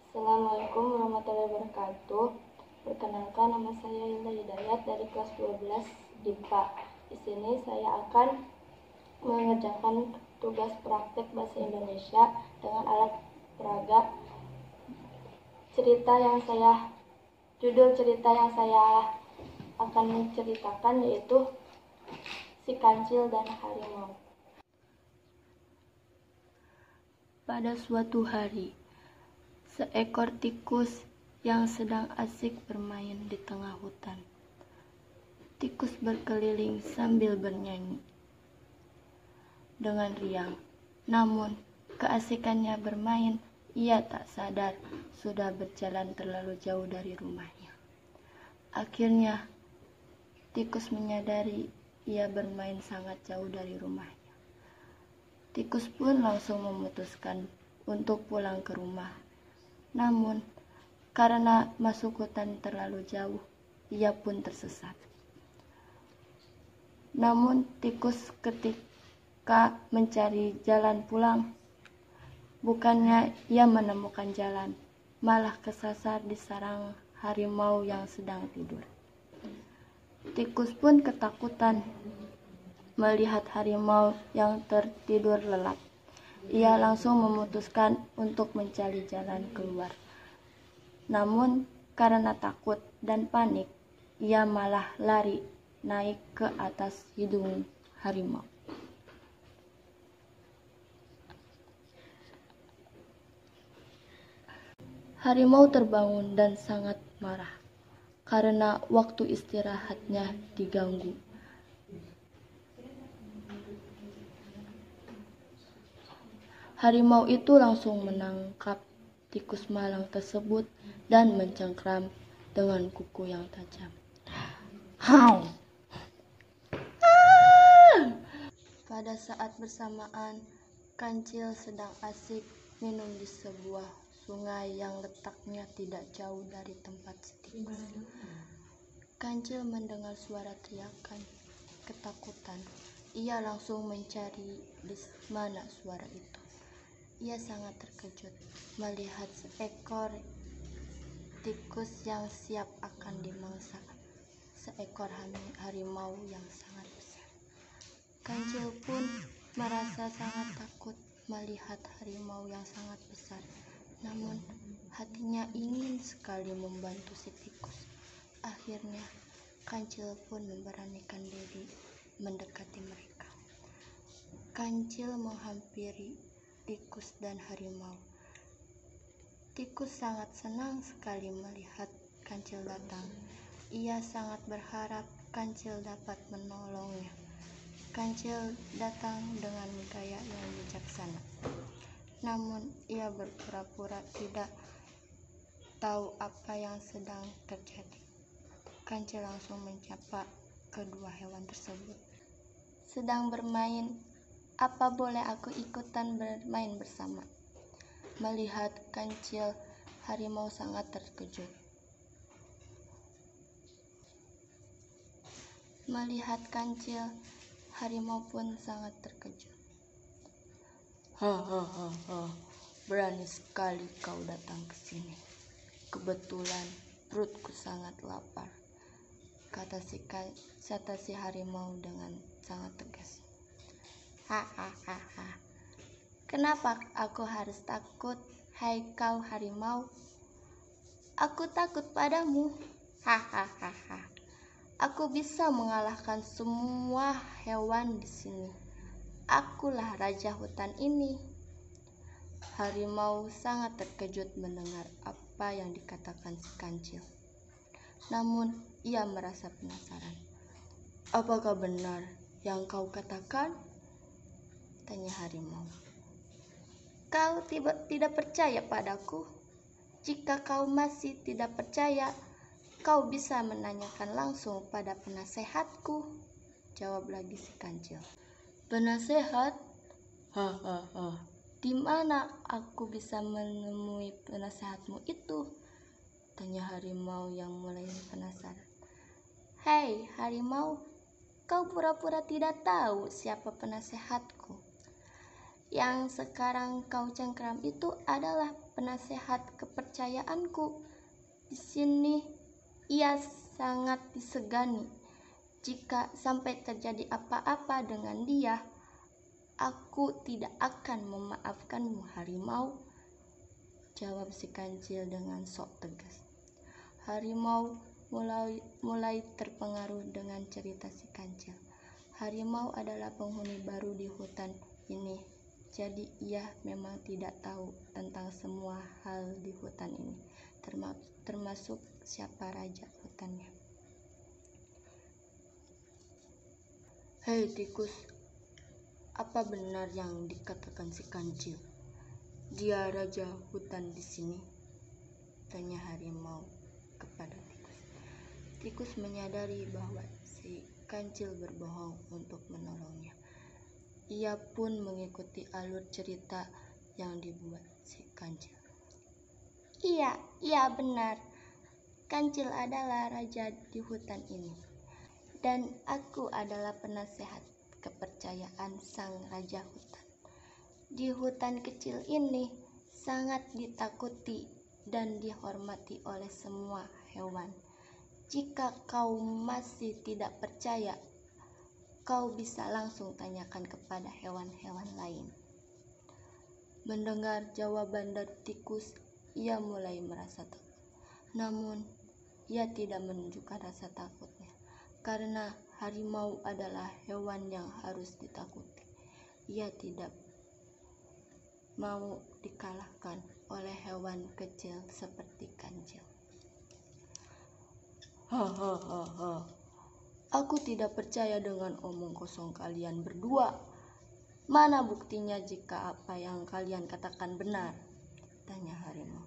Assalamualaikum warahmatullahi wabarakatuh. Perkenalkan, nama saya Hilda Hidayat dari kelas 12 DIPA. Di sini saya akan mengerjakan tugas praktek bahasa Indonesia dengan alat peraga. Judul cerita yang saya akan menceritakan yaitu Si Kancil dan Harimau. Pada suatu hari, seekor tikus yang sedang asik bermain di tengah hutan. Tikus berkeliling sambil bernyanyi dengan riang. Namun, keasikannya bermain, ia tak sadar sudah berjalan terlalu jauh dari rumahnya. Akhirnya, tikus menyadari ia bermain sangat jauh dari rumahnya. Tikus pun langsung memutuskan untuk pulang ke rumah. Namun, karena masuk hutan terlalu jauh, ia pun tersesat. Namun, tikus ketika mencari jalan pulang, bukannya ia menemukan jalan, malah kesasar di sarang harimau yang sedang tidur. Tikus pun ketakutan melihat harimau yang tertidur lelap. Ia langsung memutuskan untuk mencari jalan keluar. Namun, karena takut dan panik, ia malah lari naik ke atas hidung harimau. Harimau terbangun dan sangat marah karena waktu istirahatnya diganggu. Harimau itu langsung menangkap tikus malang tersebut dan mencengkram dengan kuku yang tajam. Hau! Pada saat bersamaan, Kancil sedang asik minum di sebuah sungai yang letaknya tidak jauh dari tempat si tikus. Kancil mendengar suara teriakan ketakutan. Ia langsung mencari di mana suara itu. Ia sangat terkejut melihat seekor tikus yang siap akan dimangsa seekor harimau yang sangat besar. Kancil pun merasa sangat takut melihat harimau yang sangat besar. Namun, hatinya ingin sekali membantu si tikus. Akhirnya, Kancil pun memberanikan diri mendekati mereka. Kancil menghampiri tikus dan harimau. Tikus sangat senang sekali melihat Kancil datang. Ia sangat berharap Kancil dapat menolongnya. Kancil datang dengan gaya yang bijaksana. Namun, ia berpura-pura tidak tahu apa yang sedang terjadi. Kancil langsung menyapa kedua hewan tersebut. Sedang bermain, apa boleh aku ikutan bermain bersama? Melihat Kancil, harimau sangat terkejut. Melihat Kancil, harimau pun sangat terkejut. Hahaha, berani sekali kau datang ke sini. Kebetulan perutku sangat lapar, kata si harimau dengan sangat tegas. Hahaha, kenapa aku harus takut, hai kau harimau? Aku takut padamu. Hahaha, aku bisa mengalahkan semua hewan di sini. Akulah raja hutan ini. Harimau sangat terkejut mendengar apa yang dikatakan si Kancil. Namun, ia merasa penasaran. Apakah benar yang kau katakan? Tanya harimau. Kau tidak percaya padaku? Jika kau masih tidak percaya, kau bisa menanyakan langsung pada penasehatku, jawab lagi si Kancil. Penasehat? Hahaha, di mana aku bisa menemui penasehatmu itu? Tanya harimau yang mulai penasaran. Hei harimau, kau pura-pura tidak tahu siapa penasehatku. Yang sekarang kau cengkram itu adalah penasehat kepercayaanku. Di sini ia sangat disegani. Jika sampai terjadi apa-apa dengan dia, aku tidak akan memaafkanmu, harimau, jawab si kancil dengan sok tegas. Harimau mulai terpengaruh dengan cerita si kancil. Harimau adalah penghuni baru di hutan ini, jadi ia memang tidak tahu tentang semua hal di hutan ini, termasuk siapa raja hutannya. Hei tikus, apa benar yang dikatakan si kancil? Dia raja hutan di sini, tanya harimau kepada tikus. Tikus menyadari bahwa si kancil berbohong untuk menolongnya. Ia pun mengikuti alur cerita yang dibuat si kancil. Iya benar. Kancil adalah raja di hutan ini. Dan aku adalah penasehat kepercayaan sang raja hutan. Di hutan kecil ini sangat ditakuti dan dihormati oleh semua hewan. Jika kau masih tidak percaya, kau bisa langsung tanyakan kepada hewan-hewan lain. Mendengar jawaban dari tikus, ia mulai merasa takut. Namun, ia tidak menunjukkan rasa takutnya, karena harimau adalah hewan yang harus ditakuti. Ia tidak mau dikalahkan oleh hewan kecil seperti kancil. Hahaha, aku tidak percaya dengan omong kosong kalian berdua. Mana buktinya jika apa yang kalian katakan benar? Tanya harimau.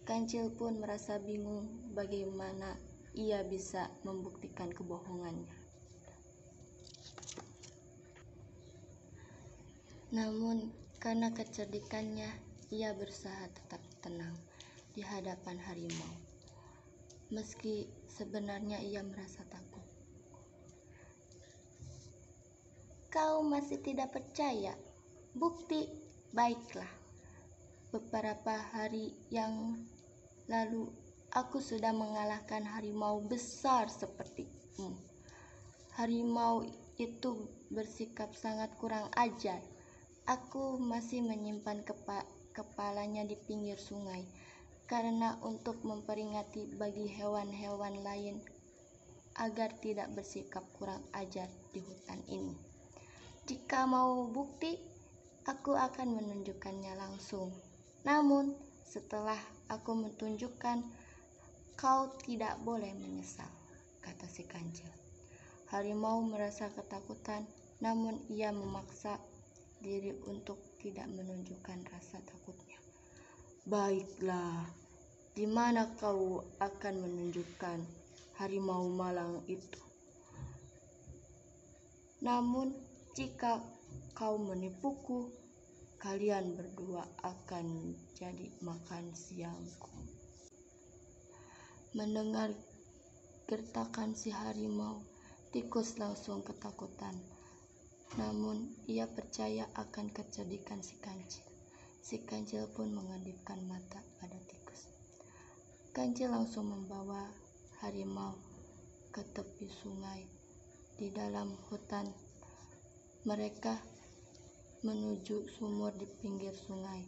Kancil pun merasa bingung bagaimana ia bisa membuktikan kebohongannya. Namun karena kecerdikannya, ia berusaha tetap tenang di hadapan harimau. Meski sebenarnya ia merasa takut. Kau masih tidak percaya? Bukti, baiklah. Beberapa hari yang lalu, aku sudah mengalahkan harimau besar sepertimu. Harimau itu bersikap sangat kurang ajar. Aku masih menyimpan kepalanya di pinggir sungai, karena untuk memperingati bagi hewan-hewan lain agar tidak bersikap kurang ajar di hutan ini. Jika mau bukti, aku akan menunjukkannya langsung. Namun, setelah aku menunjukkan, kau tidak boleh menyesal, kata si kancil. Harimau merasa ketakutan, namun ia memaksa diri untuk tidak menunjukkan rasa takutnya. Baiklah, di mana kau akan menunjukkan harimau malang itu? Namun, jika kau menipuku, kalian berdua akan jadi makan siangku. Mendengar gertakan si harimau, tikus langsung ketakutan. Namun, ia percaya akan kecerdikan si kancil. Si kancil pun mengedipkan mata pada tikus. Kancil langsung membawa harimau ke tepi sungai di dalam hutan. Mereka menuju sumur di pinggir sungai.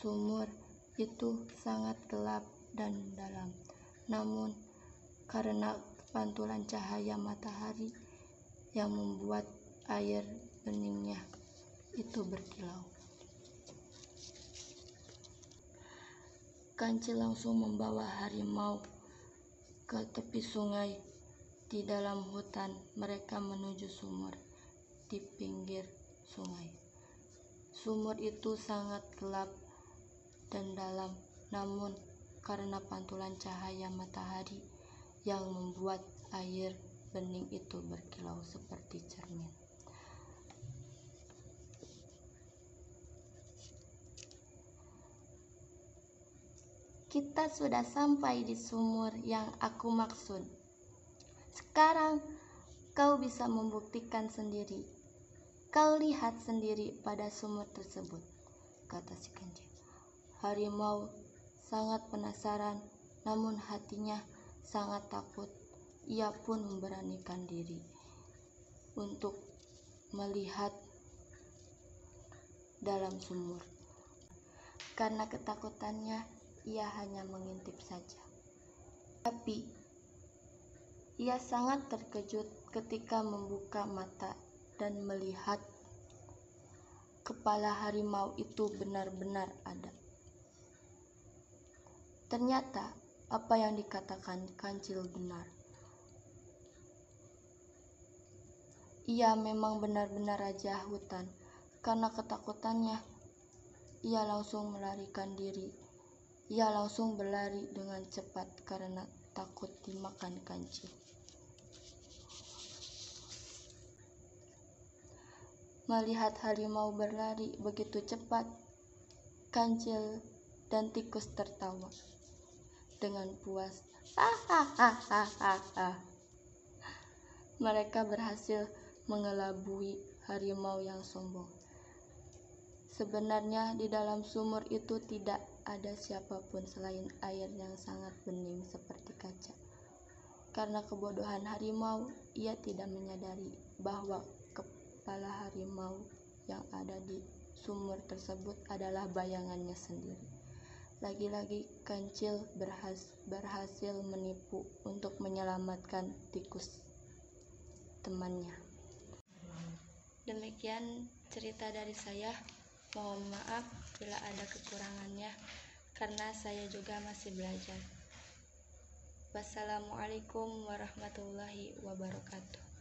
Sumur itu sangat gelap dan dalam. Namun, karena pantulan cahaya matahari yang membuat air beningnya itu berkilau. Kancil langsung membawa harimau ke tepi sungai di dalam hutan. Mereka menuju sumur di pinggir sungai. Sumur itu sangat gelap dan dalam, namun karena pantulan cahaya matahari yang membuat air bening itu berkilau seperti cermin. Kita sudah sampai di sumur yang aku maksud. Sekarang kau bisa membuktikan sendiri. Kau lihat sendiri pada sumur tersebut, kata si kancil. Harimau sangat penasaran, namun hatinya sangat takut. Ia pun memberanikan diri untuk melihat dalam sumur. Karena ketakutannya, ia hanya mengintip saja. Tapi ia sangat terkejut ketika membuka mata dan melihat kepala harimau itu benar-benar ada. Ternyata apa yang dikatakan kancil benar. Ia memang benar-benar raja hutan. Karena ketakutannya, ia langsung melarikan diri. Ia langsung berlari dengan cepat karena takut dimakan kancil. Melihat harimau berlari begitu cepat, kancil dan tikus tertawa dengan puas. Mereka berhasil mengelabui harimau yang sombong. Sebenarnya di dalam sumur itu tidak ada siapapun selain air yang sangat bening seperti kaca. Karena kebodohan harimau, ia tidak menyadari bahwa kepala harimau yang ada di sumur tersebut adalah bayangannya sendiri. Lagi-lagi kancil berhasil menipu untuk menyelamatkan tikus temannya. Demikian cerita dari saya. Mohon maaf bila ada kekurangannya, karena saya juga masih belajar. Wassalamualaikum warahmatullahi wabarakatuh.